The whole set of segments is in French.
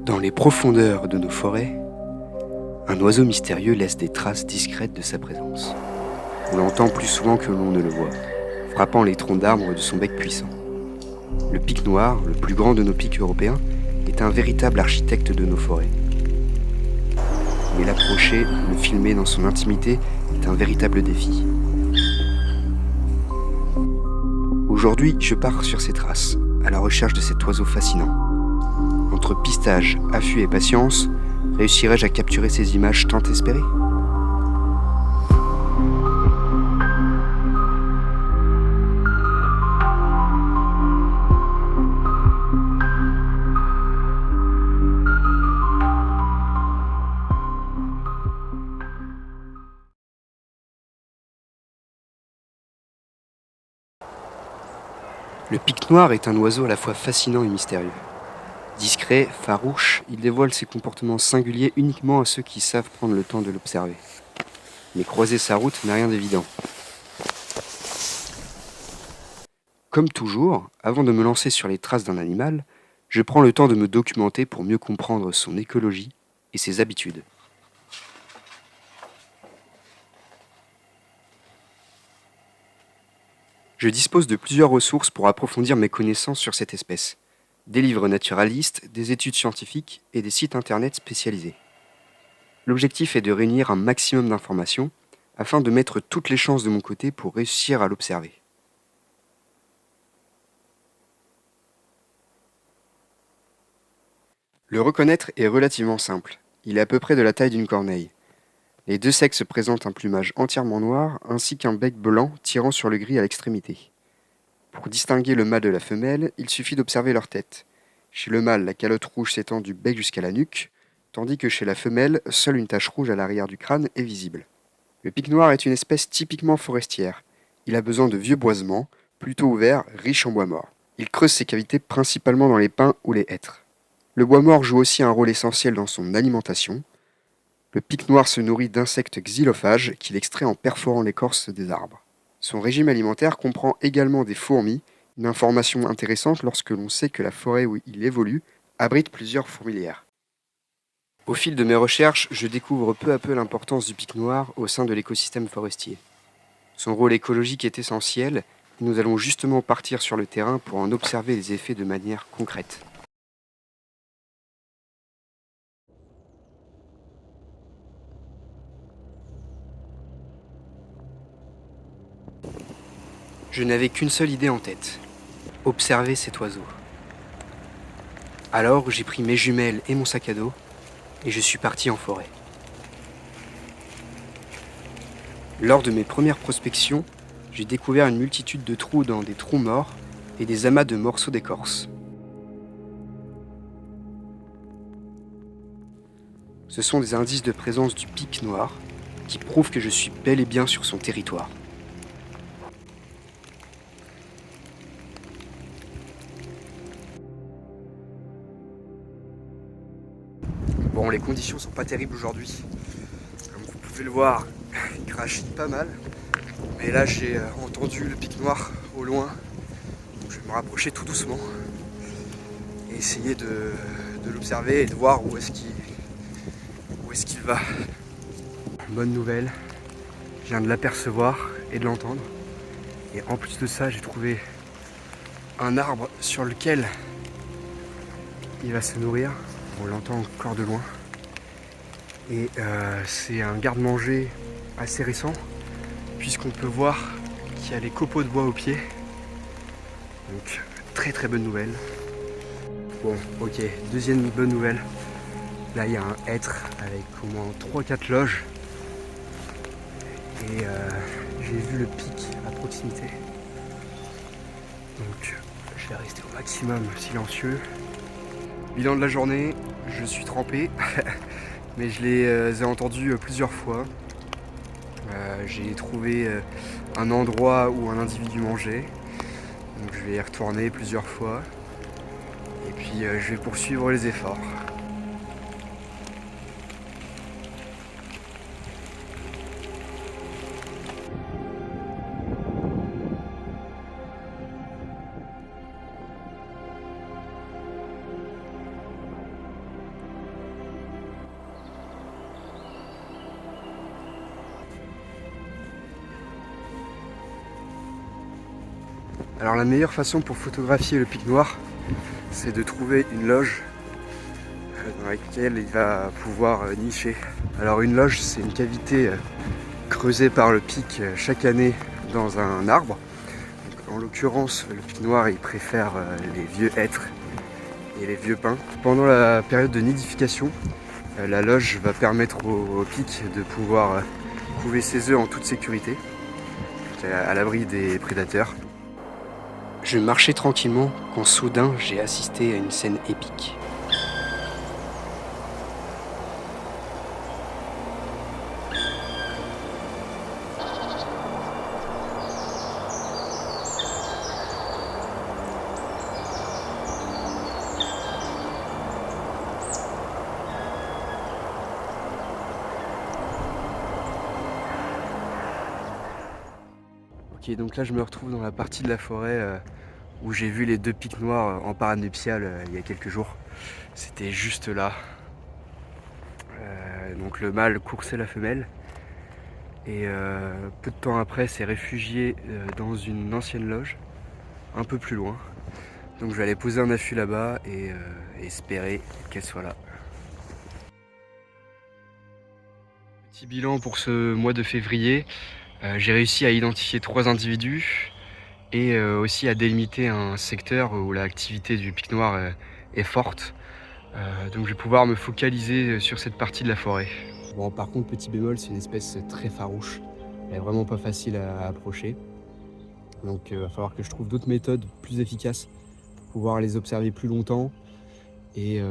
Dans les profondeurs de nos forêts, un oiseau mystérieux laisse des traces discrètes de sa présence. On l'entend plus souvent que l'on ne le voit, frappant les troncs d'arbres de son bec puissant. Le pic noir, le plus grand de nos pics européens, est un véritable architecte de nos forêts. Mais l'approcher, le filmer dans son intimité est un véritable défi. Aujourd'hui, je pars sur ses traces, à la recherche de cet oiseau fascinant. Entre pistage, affût et patience, réussirai-je à capturer ces images tant espérées ? Le pic noir est un oiseau à la fois fascinant et mystérieux. Discret, farouche, il dévoile ses comportements singuliers uniquement à ceux qui savent prendre le temps de l'observer. Mais croiser sa route n'a rien d'évident. Comme toujours, avant de me lancer sur les traces d'un animal, je prends le temps de me documenter pour mieux comprendre son écologie et ses habitudes. Je dispose de plusieurs ressources pour approfondir mes connaissances sur cette espèce. Des livres naturalistes, des études scientifiques et des sites internet spécialisés. L'objectif est de réunir un maximum d'informations afin de mettre toutes les chances de mon côté pour réussir à l'observer. Le reconnaître est relativement simple. Il est à peu près de la taille d'une corneille. Les deux sexes présentent un plumage entièrement noir ainsi qu'un bec blanc tirant sur le gris à l'extrémité. Pour distinguer le mâle de la femelle, il suffit d'observer leur tête. Chez le mâle, la calotte rouge s'étend du bec jusqu'à la nuque, tandis que chez la femelle, seule une tache rouge à l'arrière du crâne est visible. Le pic noir est une espèce typiquement forestière. Il a besoin de vieux boisements, plutôt ouverts, riches en bois mort. Il creuse ses cavités principalement dans les pins ou les hêtres. Le bois mort joue aussi un rôle essentiel dans son alimentation. Le pic noir se nourrit d'insectes xylophages qu'il extrait en perforant l'écorce des arbres. Son régime alimentaire comprend également des fourmis, une information intéressante lorsque l'on sait que la forêt où il évolue abrite plusieurs fourmilières. Au fil de mes recherches, je découvre peu à peu l'importance du pic noir au sein de l'écosystème forestier. Son rôle écologique est essentiel et nous allons justement partir sur le terrain pour en observer les effets de manière concrète. Je n'avais qu'une seule idée en tête, observer cet oiseau. Alors j'ai pris mes jumelles et mon sac à dos et je suis parti en forêt. Lors de mes premières prospections, j'ai découvert une multitude de trous dans des trous morts et des amas de morceaux d'écorce. Ce sont des indices de présence du pic noir qui prouvent que je suis bel et bien sur son territoire. Bon, les conditions sont pas terribles aujourd'hui. Comme vous pouvez le voir, il crache pas mal. Mais là, j'ai entendu le pic noir au loin. Donc, je vais me rapprocher tout doucement et essayer de l'observer et de voir où est-ce qu'il va. Bonne nouvelle, je viens de l'apercevoir et de l'entendre. Et en plus de ça, j'ai trouvé un arbre sur lequel il va se nourrir. On l'entend encore de loin. Et c'est un garde-manger assez récent, puisqu'on peut voir qu'il y a les copeaux de bois au pied. Donc très très bonne nouvelle. Bon, ok, deuxième bonne nouvelle. Là il y a un hêtre avec au moins 3-4 loges. Et j'ai vu le pic à proximité. Donc je vais rester au maximum silencieux. Bilan de la journée, je suis trempé, mais je les ai entendus plusieurs fois. J'ai trouvé un endroit où un individu mangeait, donc je vais y retourner plusieurs fois, et puis je vais poursuivre les efforts. Alors la meilleure façon pour photographier le pic noir, c'est de trouver une loge dans laquelle il va pouvoir nicher. Alors une loge, c'est une cavité creusée par le pic chaque année dans un arbre. Donc, en l'occurrence, le pic noir, il préfère les vieux hêtres et les vieux pins. Pendant la période de nidification, la loge va permettre au pic de pouvoir couver ses œufs en toute sécurité, à l'abri des prédateurs. Je marchais tranquillement quand soudain j'ai assisté à une scène épique. Ok, donc là je me retrouve dans la partie de la forêt où j'ai vu les deux pics noirs en parade nuptiale il y a quelques jours. C'était juste là. Donc le mâle coursait la femelle et peu de temps après s'est réfugié dans une ancienne loge un peu plus loin. Donc je vais aller poser un affût là-bas et espérer qu'elle soit là. Petit bilan pour ce mois de février. J'ai réussi à identifier 3 individus et aussi à délimiter un secteur où l'activité du pic noir est forte. Donc je vais pouvoir me focaliser sur cette partie de la forêt. Bon, par contre, petit bémol, c'est une espèce très farouche. Elle est vraiment pas facile à approcher. Donc il va falloir que je trouve d'autres méthodes plus efficaces pour pouvoir les observer plus longtemps et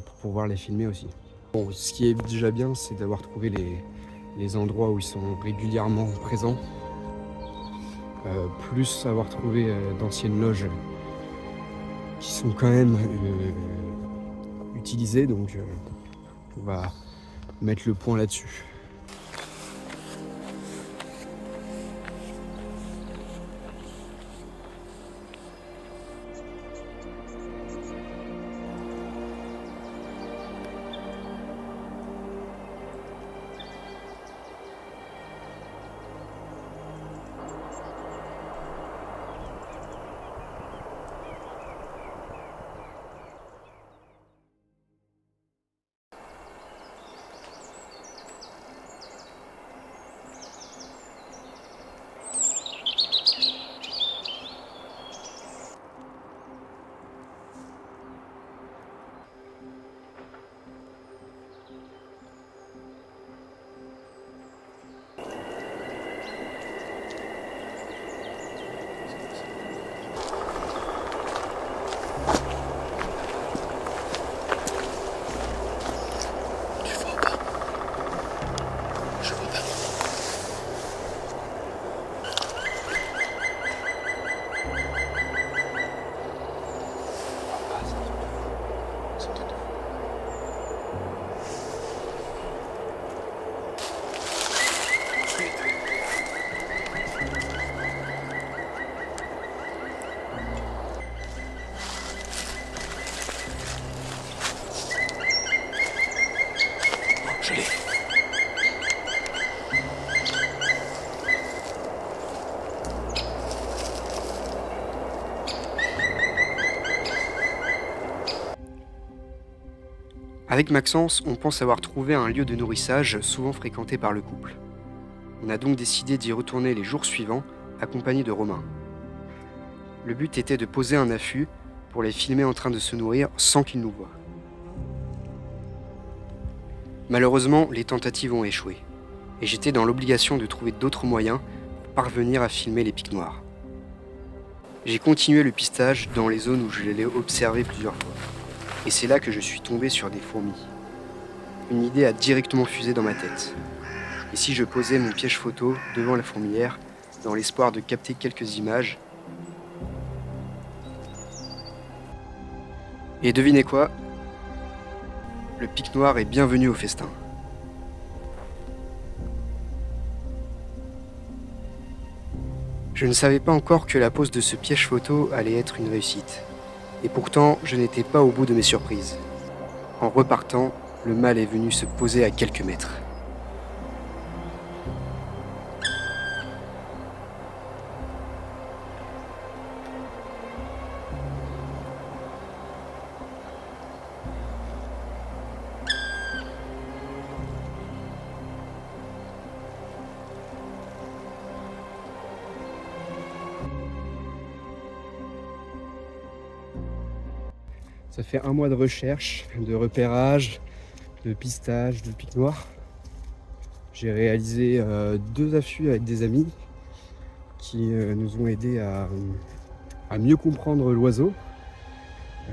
pour pouvoir les filmer aussi. Bon, ce qui est déjà bien, c'est d'avoir trouvé les endroits où ils sont régulièrement présents. Plus avoir trouvé d'anciennes loges qui sont quand même utilisées, donc on va mettre le point là-dessus. Je l'ai. Avec Maxence, on pense avoir trouvé un lieu de nourrissage souvent fréquenté par le couple. On a donc décidé d'y retourner les jours suivants, accompagnés de Romain. Le but était de poser un affût pour les filmer en train de se nourrir sans qu'ils nous voient. Malheureusement, les tentatives ont échoué, et j'étais dans l'obligation de trouver d'autres moyens pour parvenir à filmer les pics noirs. J'ai continué le pistage dans les zones où je l'ai observé plusieurs fois, et c'est là que je suis tombé sur des fourmis. Une idée a directement fusé dans ma tête. Et si je posais mon piège photo devant la fourmilière, dans l'espoir de capter quelques images? Et devinez quoi? Le pic noir est bienvenu au festin. Je ne savais pas encore que la pose de ce piège photo allait être une réussite. Et pourtant, je n'étais pas au bout de mes surprises. En repartant, le mâle est venu se poser à quelques mètres. Ça fait un mois de recherche, de repérage, de pistage, de pique noir. J'ai réalisé 2 affûts avec des amis qui nous ont aidés à mieux comprendre l'oiseau.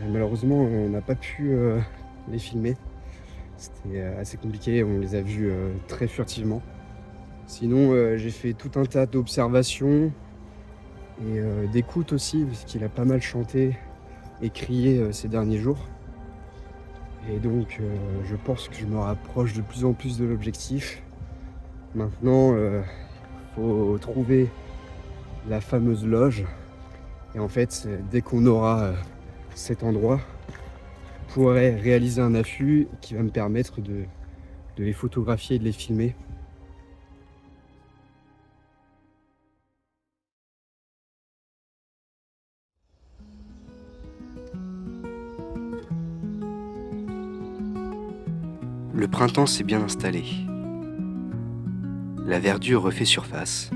Malheureusement, on n'a pas pu les filmer. C'était assez compliqué, on les a vus très furtivement. Sinon, j'ai fait tout un tas d'observations et d'écoute aussi, puisqu'il a pas mal chanté et crié ces derniers jours. Et donc, je pense que je me rapproche de plus en plus de l'objectif. Maintenant, il faut trouver la fameuse loge. Et en fait, dès qu'on aura cet endroit, je pourrai réaliser un affût qui va me permettre de les photographier et de les filmer. Le printemps s'est bien installé. La verdure refait surface.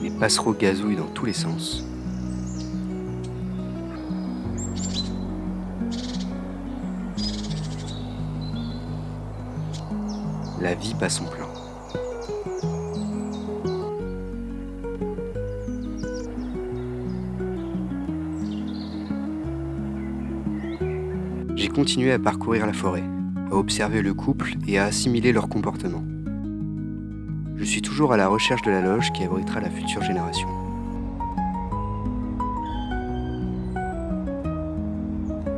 Les passereaux gazouillent dans tous les sens. La vie passe son plein. J'ai continué à parcourir la forêt, à observer le couple et à assimiler leur comportement. Je suis toujours à la recherche de la loge qui abritera la future génération.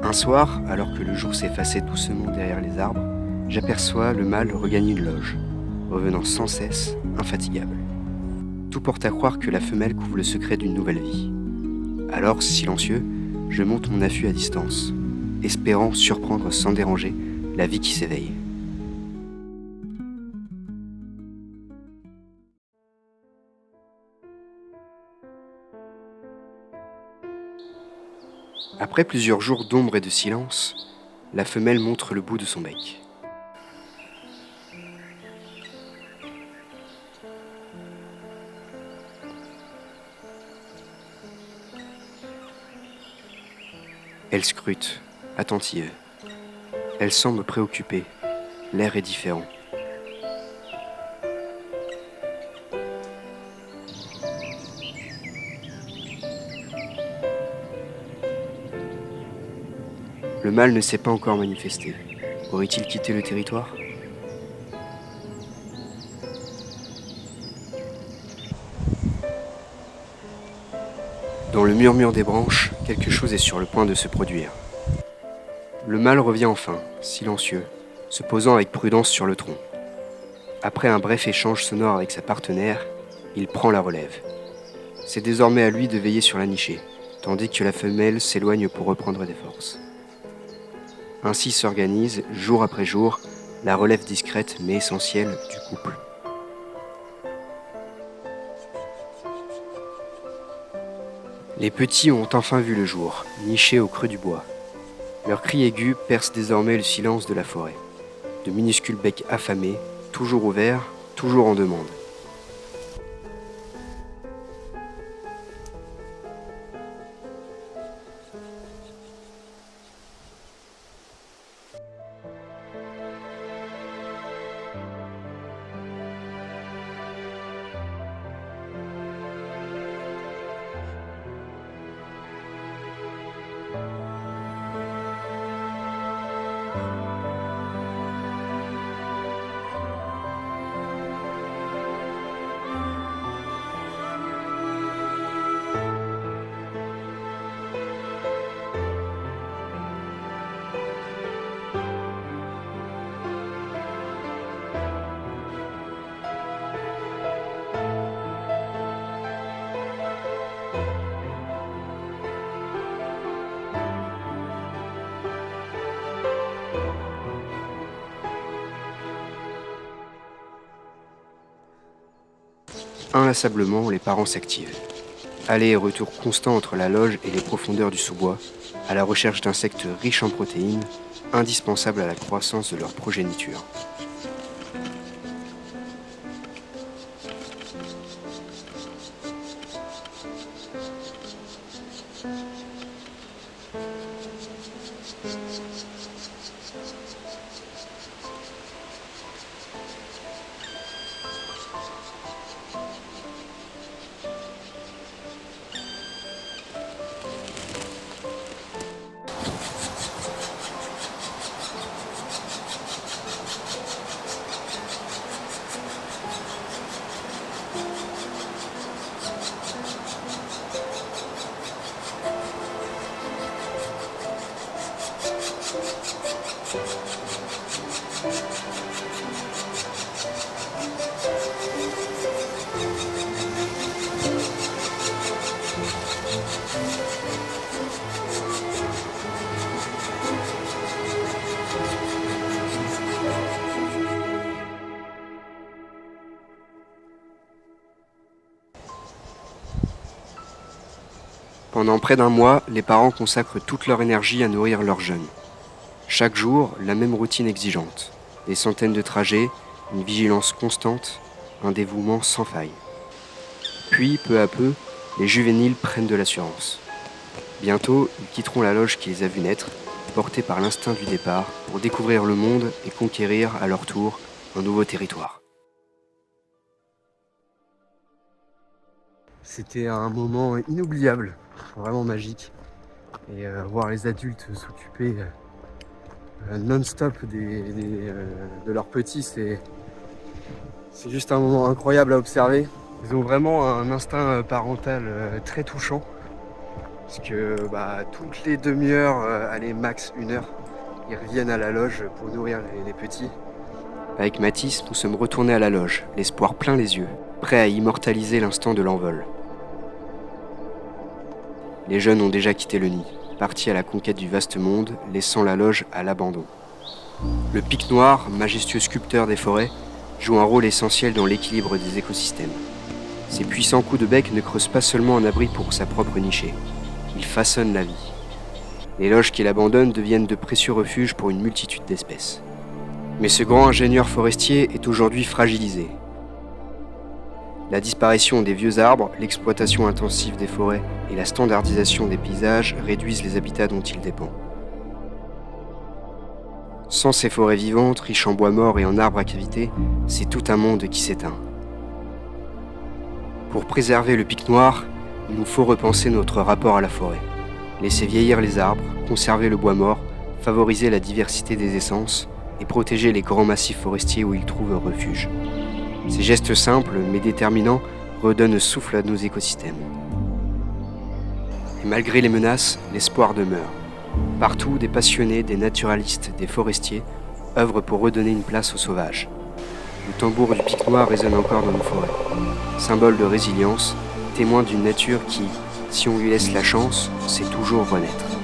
Un soir, alors que le jour s'effaçait doucement derrière les arbres, j'aperçois le mâle regagner une loge, revenant sans cesse, infatigable. Tout porte à croire que la femelle couvre le secret d'une nouvelle vie. Alors, silencieux, je monte mon affût à distance, espérant surprendre sans déranger la vie qui s'éveille. Après plusieurs jours d'ombre et de silence, la femelle montre le bout de son bec. Elle scrute, attentive. Elle semble préoccupée. L'air est différent. Le mâle ne s'est pas encore manifesté. Aurait-il quitté le territoire ? Dans le murmure des branches, quelque chose est sur le point de se produire. Le mâle revient enfin, silencieux, se posant avec prudence sur le tronc. Après un bref échange sonore avec sa partenaire, il prend la relève. C'est désormais à lui de veiller sur la nichée, tandis que la femelle s'éloigne pour reprendre des forces. Ainsi s'organise, jour après jour, la relève discrète mais essentielle du couple. Les petits ont enfin vu le jour, nichés au creux du bois. Leurs cris aigus percent désormais le silence de la forêt. De minuscules becs affamés, toujours ouverts, toujours en demande. Inlassablement, les parents s'activent. Aller et retour constant entre la loge et les profondeurs du sous-bois, à la recherche d'insectes riches en protéines, indispensables à la croissance de leur progéniture. Pendant près d'un mois, les parents consacrent toute leur énergie à nourrir leurs jeunes. Chaque jour, la même routine exigeante. Des centaines de trajets, une vigilance constante, un dévouement sans faille. Puis, peu à peu, les juvéniles prennent de l'assurance. Bientôt, ils quitteront la loge qui les a vus naître, portés par l'instinct du départ, pour découvrir le monde et conquérir, à leur tour, un nouveau territoire. C'était un moment inoubliable, vraiment magique. Et voir les adultes s'occuper non-stop de leurs petits, c'est juste un moment incroyable à observer. Ils ont vraiment un instinct parental très touchant. Parce que toutes les demi-heures, allez max 1 heure, ils reviennent à la loge pour nourrir les petits. Avec Mathis, nous sommes retournés à la loge, l'espoir plein les yeux, prêts à immortaliser l'instant de l'envol. Les jeunes ont déjà quitté le nid, partis à la conquête du vaste monde, laissant la loge à l'abandon. Le pic noir, majestueux sculpteur des forêts, joue un rôle essentiel dans l'équilibre des écosystèmes. Ses puissants coups de bec ne creusent pas seulement un abri pour sa propre nichée, ils façonnent la vie. Les loges qu'il abandonne deviennent de précieux refuges pour une multitude d'espèces. Mais ce grand ingénieur forestier est aujourd'hui fragilisé. La disparition des vieux arbres, l'exploitation intensive des forêts et la standardisation des paysages réduisent les habitats dont il dépend. Sans ces forêts vivantes, riches en bois morts et en arbres à cavités, c'est tout un monde qui s'éteint. Pour préserver le pic noir, il nous faut repenser notre rapport à la forêt. Laisser vieillir les arbres, conserver le bois mort, favoriser la diversité des essences et protéger les grands massifs forestiers où ils trouvent refuge. Ces gestes simples mais déterminants redonnent souffle à nos écosystèmes. Et malgré les menaces, l'espoir demeure. Partout, des passionnés, des naturalistes, des forestiers œuvrent pour redonner une place aux sauvages. Le tambour du pic noir résonne encore dans nos forêts. Symbole de résilience, témoin d'une nature qui, si on lui laisse la chance, sait toujours renaître.